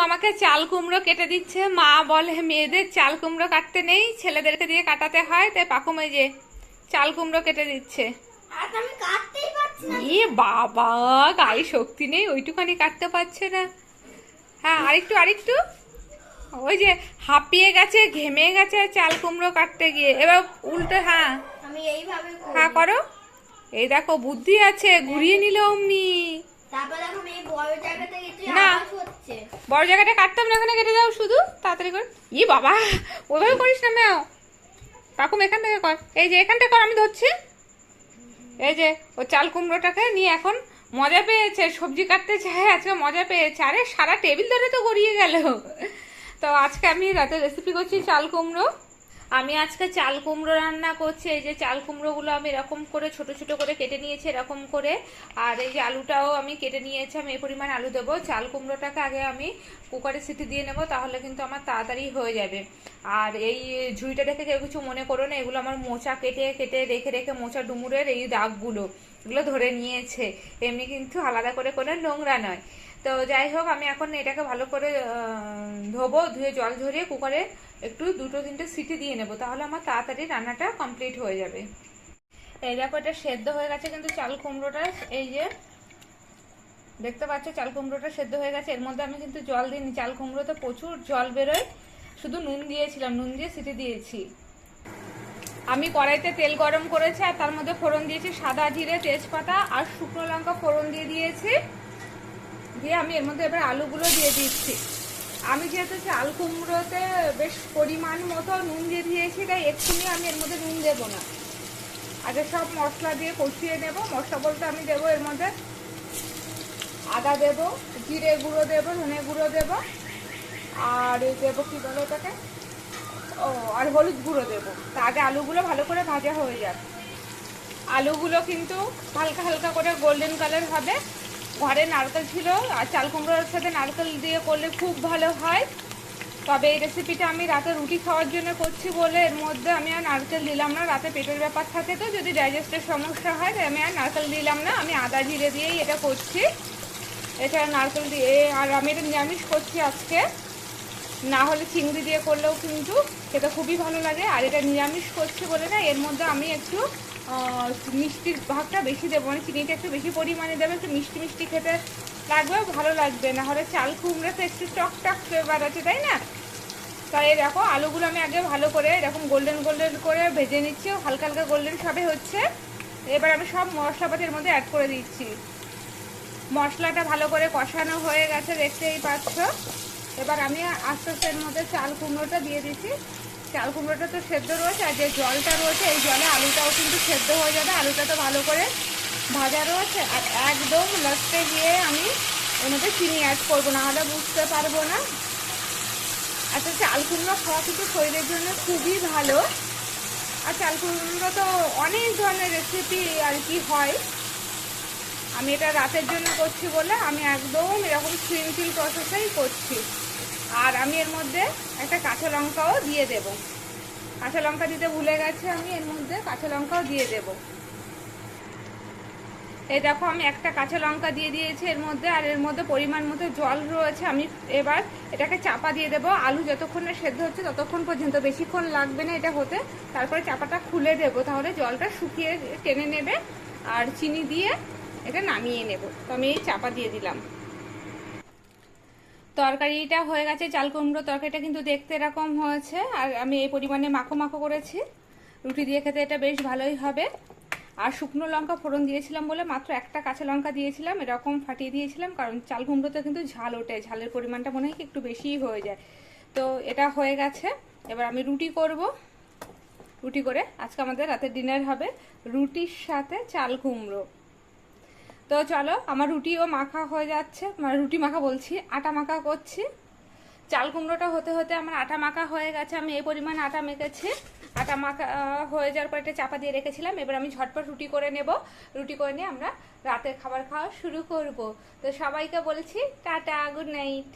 আমাকে চাল কুমড়ো কেটে দিচ্ছে। মা বলে মেয়েদের চাল কুমড়ো কাটতে নেই, ছেলেদেরকে দিয়ে কাটাতে হয়, তাই পাকুম এই যে চাল কুমড়ো কেটে দিচ্ছে। এ বাবা, গায়ে শক্তি নেই, ওইটুখানি কাটতে পারছে না। হ্যাঁ, আরেকটু আরেকটু। ওই যে হাঁপিয়ে গেছে, ঘেমে গেছে চাল কুমড়ো কাটতে গিয়ে। এবার উল্টো, হ্যাঁ আমি এইভাবে হ্যাঁ করো। এই দেখো বুদ্ধি আছে, ঘুরিয়ে নিল অমনি। তারপর দেখো আমি এই বড় জায়গাতে গেছি, না, আওয়াজ হচ্ছে। বড় জায়গাটা কাটতাম না, এখানে কেটে দাও শুধু, তাড়াতাড়ি করে। ই বাবা, ওইভাবে করিস না ম্যাও। পাকুম এখান থেকে কর, এই যে এখানটা কর, আমি ধরছি। এই যে ও চাল কুমড়োটাকে নিয়ে এখন মজা পেয়েছে, সবজি কাটতে চায়, আজকে মজা পেয়েছে। আরে সারা টেবিল ধরে তো গড়িয়ে গেল। তো আজকে আমি রাতে রেসিপি করছি চাল কুমড়ো। আমি আজকে চাল কুমড়ো রান্না করছি। এই যে চাল কুমড়োগুলো আমি এরকম করে ছোট ছোট করে কেটে নিয়েছি এরকম করে। আর এই যে আলুটাও আমি কেটে নিয়েছি, আমি এই পরিমাণ আলু দেবো। চাল কুমড়োটাকে আগে আমি কুকারে সিটি দিয়ে নেবো, তাহলে কিন্তু আমার তাড়াতাড়ি হয়ে যাবে। আর এই ঝুড়িটা দেখে কেউ কিছু মনে করো না, এগুলো আমার মোচা কেটে কেটে রেখে রেখে মোচা ডুমুরের এই দাগগুলো এগুলো ধরে নিয়েছে, এমনি কিন্তু আলাদা করে কোনো নোংরা নয়। তো যাই হোক, আমি এখন এটাকে ভালো করে ধোবো, ধুয়ে জল ঝরিয়ে কুকারে একটু দুটো তিনটে সিটি দিয়ে নেবো, তাহলে আমার তাড়াতাড়ি রান্নাটা কমপ্লিট হয়ে যাবে। এই দেখো, এটা সেদ্ধ হয়ে গেছে কিন্তু চাল কুমড়োটা, এই যে দেখতে পাচ্ছ চাল কুমড়োটা সেদ্ধ হয়ে গেছে। এর মধ্যে আমি কিন্তু জল দিইনি, চাল কুমড়োতে প্রচুর জল বেরোয়, শুধু নুন দিয়েছিলাম, নুন দিয়ে সিটি দিয়েছি। আমি কড়াইতে তেল গরম করেছি আর তার মধ্যে ফোড়ন দিয়েছি সাদা জিরে, তেজপাতা আর শুকনো লঙ্কা ফোড়ন দিয়ে দিয়েছি। দিয়ে আমি এর মধ্যে এবার আলুগুলো দিয়ে দিচ্ছি। আমি যেহেতু চাল কুমড়োতে বেশ পরিমাণ মতো নুন দিয়ে দিয়েছি, তাই এক্ষুনি আমি এর মধ্যে নুন দেবো না, আগে সব মশলা দিয়ে কষিয়ে নেব। মশলা বলতে আমি দেবো এর মধ্যে আদা দেবো, জিরে গুঁড়ো দেবো, ধনে গুঁড়ো দেবো, আর দেবো কি বলে এটাকে, ও আর হলুদ গুঁড়ো দেবো। তা আগে আলুগুলো ভালো করে ভাজা হয়ে যাবে। আলুগুলো কিন্তু হালকা হালকা করে গোল্ডেন কালার হবে। ঘরে নারকেল ছিল, আর চাল কুমড়োর সাথে নারকেল দিয়ে করলে খুব ভালো হয়। তবে এই রেসিপিটা আমি রাতে রুটি খাওয়ার জন্য করছি বলে এর মধ্যে আমি আর নারকেল দিলাম না। রাতে পেটের ব্যাপার থাকে, তো যদি ডাইজেস্টের সমস্যা হয় তাই আমি আর নারকেল দিলাম না। আমি আদা জিরে দিয়েই এটা করছি, এটা নারকেল দিয়ে। আর আমি এটা নিরামিষ করছি আজকে, না হলে চিংড়ি দিয়ে করলেও কিন্তু সেটা খুবই ভালো লাগে। আর এটা নিরামিষ করছি বলে না, এর মধ্যে আমি একটু মিষ্টির ভাগটা বেশি দেবো, মানে চিনিটা একটু বেশি পরিমাণে দেবো, একটু মিষ্টি মিষ্টি খেতে লাগবে, ভালো লাগবে। না হলে চাল কুমড়ো তো একটু টক টক ফ্লেভার আছে, তাই না? তাই দেখো আলুগুলো আমি আগে ভালো করে এরকম গোল্ডেন গোল্ডেন করে ভেজে নিচ্ছি, হালকা হালকা গোল্ডেন সবে হচ্ছে। এবার আমি সব মশলাপাতির মধ্যে অ্যাড করে দিচ্ছি। মশলাটা ভালো করে কষানো হয়ে গেছে, দেখতেই পাচ্ছ। এবার আমি আস্তে আস্তে এর মধ্যে চাল কুমড়োটা দিয়ে দিচ্ছি। চাল কুমড়োটা তো সেদ্ধ রয়েছে, আর যে জলটা রয়েছে এই জলে আলুটাও কিন্তু সেদ্ধ হয়ে যাবে। আলুটা তো ভালো করে ভাজা রয়েছে। আর একদম লাস্টে গিয়ে আমি এর মধ্যে চিনি অ্যাড করবো, না হলে বুঝতে পারবো না। আচ্ছা, চাল কুমড়ো খাওয়া কিন্তু শরীরের জন্য খুবই ভালো। আর চাল কুমড়ো তো অনেক ধরনের রেসিপি আর কি হয়, আমি এটা রাতের জন্য করছি বলে আমি একদম এরকম সিম্পল প্রসেসেই করছি। আর আমি এর মধ্যে একটা কাঁচা লঙ্কাও দিয়ে দেব, কাঁচা লঙ্কা দিতে ভুলে গেছি, আমি এর মধ্যে কাঁচা লঙ্কাও দিয়ে দেব। এই দেখো, আমি একটা কাঁচা লঙ্কা দিয়ে দিয়েছি এর মধ্যে। আর এর মধ্যে পরিমাণ মতো জল রয়েছে। আমি এবার এটাকে চাপা দিয়ে দেবো, আলু যতক্ষণ না সেদ্ধ হচ্ছে ততক্ষণ পর্যন্ত, বেশিক্ষণ লাগবে না এটা হতে। তারপরে চাপাটা খুলে দেবো, তাহলে জলটা শুকিয়ে টেনে নেবে। আর চিনি দিয়ে এটা নামিয়ে নেব। তো আমি এই চাপা দিয়ে দিলাম। তরকারিটা হয়ে গেছে, চাল কুমড়ো তরকারিটা কিন্তু দেখতে এরকম হয়েছে। আর আমি এই পরিমাণে মাখো মাখো করেছি, রুটি দিয়ে খেতে এটা বেশ ভালোই হবে। আর শুকনো লঙ্কা ফোড়ন দিয়েছিলাম বলে মাত্র একটা কাঁচা লঙ্কা দিয়েছিলাম, এরকম ফাটিয়ে দিয়েছিলাম, কারণ চাল কুমড়োতে কিন্তু ঝাল ওঠে, ঝালের পরিমাণটা মনে হয় একটু বেশিই হয়ে যায়। তো এটা হয়ে গেছে। এবার আমি রুটি করব। রুটি করে আজকে আমাদের রাতের ডিনার হবে রুটির সাথে চাল কুমড়ো। তো চলো, আমার রুটিও মাখা হয়ে যাচ্ছে, মানে রুটি মাখা বলছি, আটা মাখা করছি। চাল কুমড়োটা হতে হতে আমার আটা মাখা হয়ে গেছে। আমি এই পরিমাণ আটা মেখেছি। আটা মাখা হয়ে যাওয়ার পর একটা চাপা দিয়ে রেখেছিলাম। এবার আমি ঝটপট রুটি করে নেব। রুটি করে নিয়ে আমরা রাতের খাবার খাওয়া শুরু করব। তো সবাইকে বলছি টাটা, গুড নাইট।